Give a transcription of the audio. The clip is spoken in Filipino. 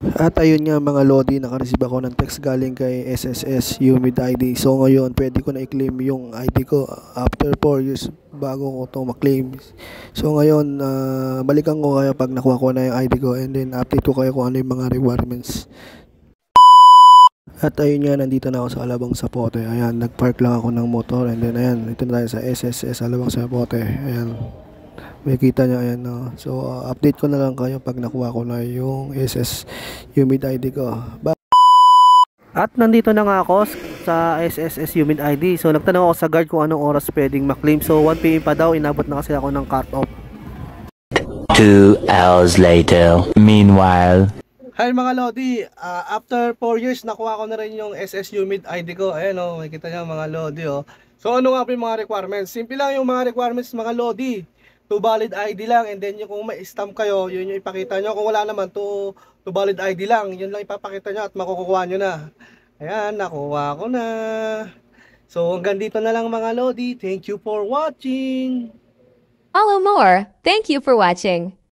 At ayun nga mga Lodi, naka-receive ako ng text galing kay SSS Humid ID. So ngayon, pwede ko na i-claim yung ID ko after 4 years bago ko ito ma-claim. So ngayon, balikan ko kayo pag nakuha ko na yung ID ko, and then update ko kayo kung ano yung mga requirements. At ayun nga, nandito na ako sa Alabang Zapote. Ayan, nag-park lang ako ng motor, and then ayan, ito na tayo sa SSS Alabang Zapote. Ayan. May kita nyo, ayan, no? So, update ko na lang kayo pag nakuha ko na yung SS Humid ID ko. At nandito na nga ako sa SSS Humid ID. So, nagtanong ako sa guard kung anong oras pwedeng maklaim. So, 1 PM pa daw, inabot na kasi ako ng cut-off. 2 hours later. Meanwhile. Hi mga Lodi, after 4 years nakuha ko na rin yung SS Humid ID ko. Ayan o, makikita nyo mga Lodi o. So ano nga po yung mga requirements? Simple lang yung mga requirements mga Lodi. 2 valid ID lang, and then yung kung may stamp kayo, yun yung ipakita nyo. Kung wala naman, 2 valid ID lang, yun lang ipapakita nyo at makukuha nyo na. Ayan, nakuha ko na. So hanggang dito na lang mga Lodi. Thank you for watching. Follow more. Thank you for watching.